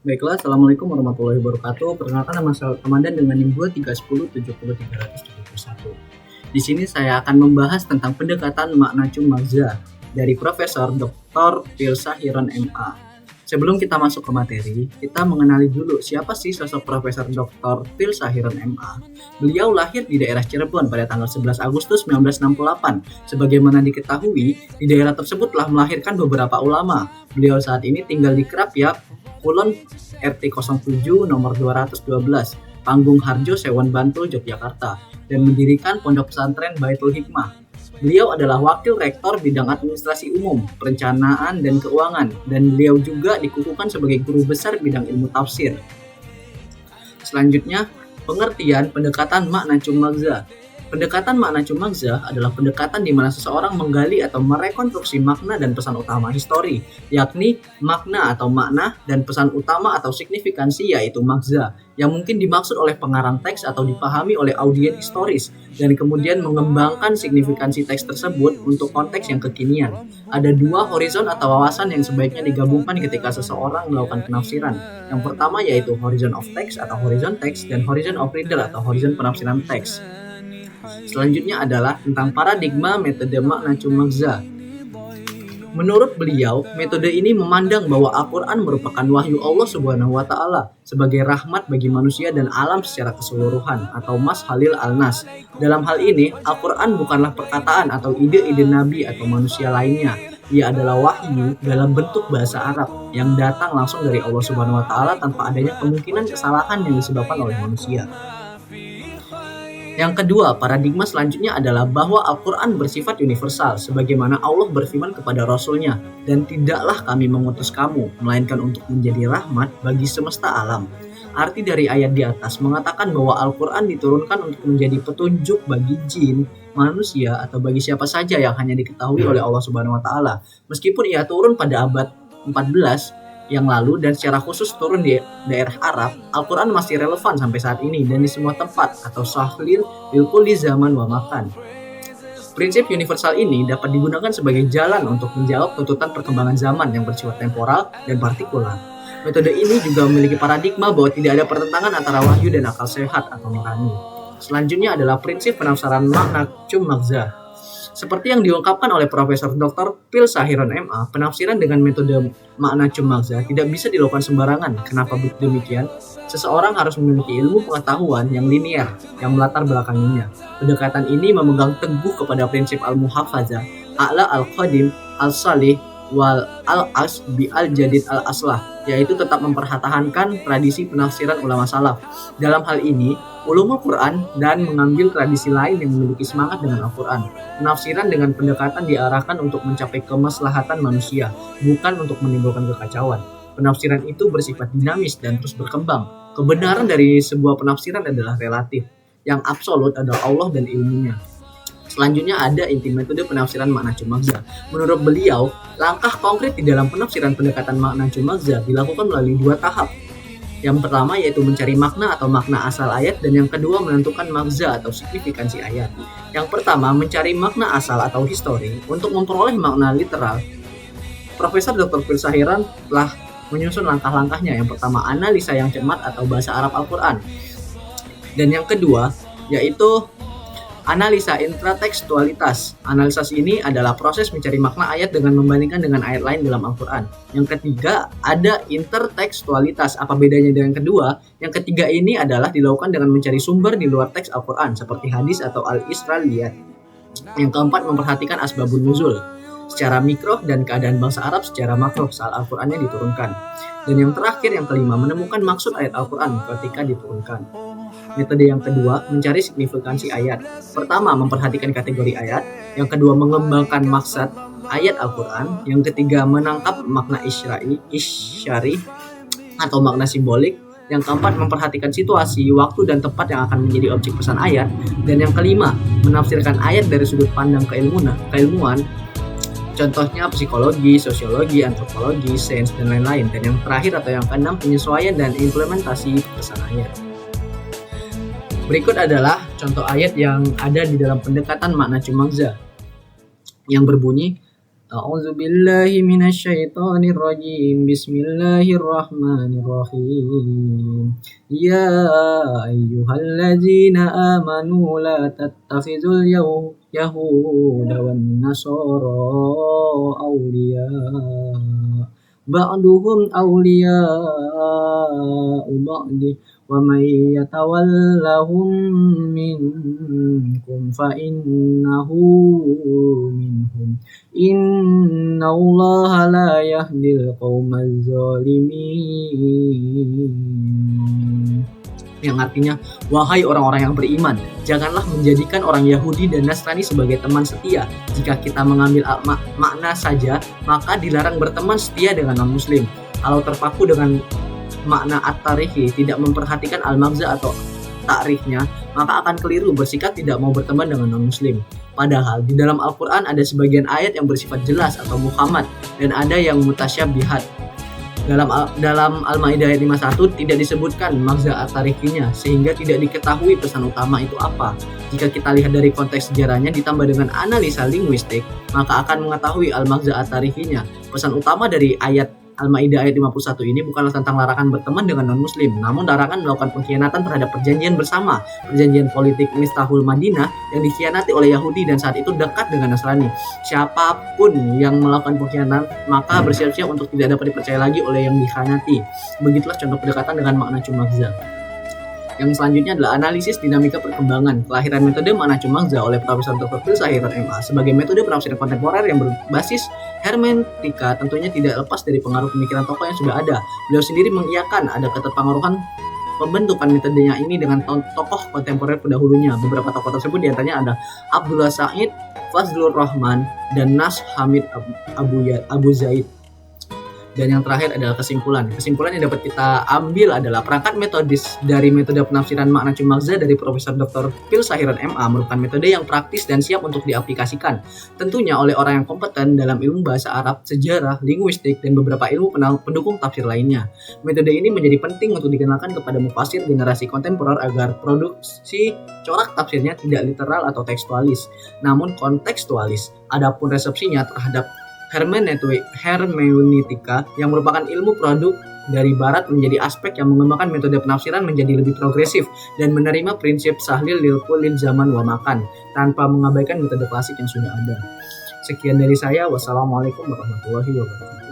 Baiklah, Assalamualaikum warahmatullahi wabarakatuh. Perkenalkan nama saya Komandan dengan NIM 2310371. Di sini saya akan membahas tentang pendekatan makna Magza dari Profesor Dr. Pilsa Hiron MA. Sebelum kita masuk ke materi, kita mengenali dulu siapa sih sosok Profesor Dr. Pilsa Hiron MA. Beliau lahir di daerah Cirebon pada tanggal 11 Agustus 1968. Sebagaimana diketahui, di daerah tersebut telah melahirkan beberapa ulama. Beliau saat ini tinggal di Krapyak, Kulon RT 07 nomor 212, Panggung Harjo, Sewon Bantul, Yogyakarta, dan mendirikan Pondok Pesantren Baitul Hikmah. Beliau adalah Wakil Rektor Bidang Administrasi Umum, Perencanaan dan Keuangan, dan beliau juga dikukuhkan sebagai Guru Besar Bidang Ilmu Tafsir. Selanjutnya, pengertian pendekatan makna Magza. Pendekatan makna Magza adalah pendekatan di mana seseorang menggali atau merekonstruksi makna dan pesan utama histori, yakni makna atau makna dan pesan utama atau signifikansi yaitu Magza, yang mungkin dimaksud oleh pengarang teks atau dipahami oleh audiens historis, dan kemudian mengembangkan signifikansi teks tersebut untuk konteks yang kekinian. Ada dua horizon atau wawasan yang sebaiknya digabungkan ketika seseorang melakukan penafsiran. Yang pertama yaitu horizon of text atau horizon teks, dan horizon of reader atau horizon penafsiran teks. Selanjutnya adalah tentang paradigma metode makna Magza. Menurut beliau, metode ini memandang bahwa Al-Quran merupakan wahyu Allah Subhanahu wa Ta'ala sebagai rahmat bagi manusia dan alam secara keseluruhan, atau Mas Halil Al-Nas. Dalam hal ini, Al-Quran bukanlah perkataan atau ide-ide nabi atau manusia lainnya. Ia adalah wahyu dalam bentuk bahasa Arab yang datang langsung dari Allah Subhanahu wa Ta'ala tanpa adanya kemungkinan kesalahan yang disebabkan oleh manusia. Yang kedua, paradigma selanjutnya adalah bahwa Al-Quran bersifat universal, sebagaimana Allah berfirman kepada Rasul-Nya, dan tidaklah kami mengutus kamu, melainkan untuk menjadi rahmat bagi semesta alam. Arti dari ayat di atas mengatakan bahwa Al-Quran diturunkan untuk menjadi petunjuk bagi jin, manusia, atau bagi siapa saja yang hanya diketahui oleh Allah Subhanahu wa Ta'ala. Meskipun ia turun pada abad 14 yang lalu dan secara khusus turun di daerah Arab, Al-Quran masih relevan sampai saat ini dan di semua tempat atau sahlil bilkulli zaman wa makan. Prinsip universal ini dapat digunakan sebagai jalan untuk menjawab tuntutan perkembangan zaman yang bersifat temporal dan partikular. Metode ini juga memiliki paradigma bahwa tidak ada pertentangan antara wahyu dan akal sehat atau nurani. Selanjutnya adalah prinsip penafsiran makna Magza. Seperti yang diungkapkan oleh Profesor Dr. Pilsa Hiron MA, penafsiran dengan metode makna Magza tidak bisa dilakukan sembarangan. Kenapa demikian? Seseorang harus memiliki ilmu pengetahuan yang linier, yang melatar belakanginya. Pendekatan ini memegang teguh kepada prinsip al-muhafazah, a'la al-qadim, al-salih, wal al-as bi al-jadid al-aslah, yaitu tetap mempertahankan tradisi penafsiran ulama salaf. Dalam hal ini, ulumul Quran dan mengambil tradisi lain yang memiliki semangat dengan Al-Quran. Penafsiran dengan pendekatan diarahkan untuk mencapai kemaslahatan manusia, bukan untuk menimbulkan kekacauan. Penafsiran itu bersifat dinamis dan terus berkembang. Kebenaran dari sebuah penafsiran adalah relatif. Yang absolut adalah Allah dan ilmunya. Selanjutnya ada inti metode penafsiran makna Magza. Menurut beliau, langkah konkret di dalam penafsiran pendekatan makna Magza dilakukan melalui dua tahap. Yang pertama yaitu mencari makna atau makna asal ayat, dan yang kedua menentukan magza atau signifikansi ayat. Yang pertama, mencari makna asal atau histori. Untuk memperoleh makna literal, Profesor Dr. Pilsa Hiron telah menyusun langkah-langkahnya. Yang pertama, analisa yang cermat atau bahasa Arab Al-Quran. Dan yang kedua, yaitu analisa intratekstualitas. Analisis ini adalah proses mencari makna ayat dengan membandingkan dengan ayat lain dalam Al-Quran. Yang ketiga, ada intertekstualitas. Apa bedanya dengan yang kedua? Yang ketiga ini adalah dilakukan dengan mencari sumber di luar teks Al-Quran, seperti hadis atau al-Israiliyat. Yang keempat, memperhatikan asbabun nuzul secara mikro dan keadaan bangsa Arab secara makro saat Al-Qurannya diturunkan. Dan yang terakhir, yang kelima, menemukan maksud ayat Al-Quran ketika diturunkan. Metode yang kedua, mencari signifikansi ayat. Pertama, memperhatikan kategori ayat. Yang kedua, mengembangkan maksud ayat Al-Quran. Yang ketiga, menangkap makna isyari atau makna simbolik. Yang keempat, memperhatikan situasi, waktu, dan tempat yang akan menjadi objek pesan ayat. Dan yang kelima, menafsirkan ayat dari sudut pandang keilmuan. Contohnya psikologi, sosiologi, antropologi, sains, dan lain-lain. Dan yang terakhir atau yang keenam, penyesuaian dan implementasi pesan ayat. Berikut adalah contoh ayat yang ada di dalam pendekatan makna Magza yang berbunyi, A'udzu billahi minasyaitonir rajim. Bismillahirrahmanirrahim. Ya ayyuhalladzina amanu la tattakhizul yahuda wan nasara awliya. Ba'duhum awliya'u ba'di wa may yatawallahum minkum fa innahu minhum. Innallaha la yahdil qaumaz zalimin. Yang artinya, wahai orang-orang yang beriman, janganlah menjadikan orang Yahudi dan Nasrani sebagai teman setia. Jika kita mengambil makna saja, maka dilarang berteman setia dengan non-muslim. Kalau terpaku dengan makna at-tarihi, tidak memperhatikan al-maghza atau takrifnya, maka akan keliru bersikap tidak mau berteman dengan non-muslim. Padahal di dalam Al-Quran ada sebagian ayat yang bersifat jelas atau muhammad, dan ada yang mutasyabihat. Dalam Al-Maidah ayat 51 tidak disebutkan maghza at-tarihinya, sehingga tidak diketahui pesan utama itu apa. Jika kita lihat dari konteks sejarahnya ditambah dengan analisa linguistik, maka akan mengetahui al-maghza at-tarihinya. Pesan utama dari ayat Al-Maidah ayat 51 ini bukanlah tentang larangan berteman dengan non-muslim, namun larangan melakukan pengkhianatan terhadap perjanjian bersama, perjanjian politik Mistahul Madinah yang dikhianati oleh Yahudi dan saat itu dekat dengan Nasrani. Siapapun yang melakukan pengkhianatan, maka bersiap-siap untuk tidak dapat dipercaya lagi oleh yang dikhianati. Begitulah contoh pendekatan dengan makna maghza. Yang selanjutnya adalah analisis dinamika perkembangan. Kelahiran metode makna maghza oleh Profesor Dr. Phil Sahiran MA sebagai metode penafsiran kontemporer yang berbasis hermeneutika tentunya tidak lepas dari pengaruh pemikiran tokoh yang sudah ada. Beliau sendiri mengiyakan ada keterpengaruhan pembentukan metodenya ini dengan tokoh kontemporer pendahulunya. Beberapa tokoh tersebut diantaranya ada Abdullah Sa'id, Fazlur Rahman, dan Nas Hamid Abu Zaid. Dan yang terakhir adalah kesimpulan. Kesimpulan yang dapat kita ambil adalah perangkat metodis dari metode penafsiran makna maghza dari Profesor Dr. Phil Sahiran MA merupakan metode yang praktis dan siap untuk diaplikasikan. Tentunya oleh orang yang kompeten dalam ilmu bahasa Arab, sejarah, linguistik, dan beberapa ilmu pendukung tafsir lainnya. Metode ini menjadi penting untuk dikenalkan kepada mufasir generasi kontemporer agar produksi corak tafsirnya tidak literal atau tekstualis, namun kontekstualis. Adapun resepsinya terhadap hermeneutika yang merupakan ilmu produk dari barat menjadi aspek yang mengembangkan metode penafsiran menjadi lebih progresif dan menerima prinsip sahlil lil kulil zaman wa makan tanpa mengabaikan metode klasik yang sudah ada. Sekian dari saya. Wassalamualaikum warahmatullahi wabarakatuh.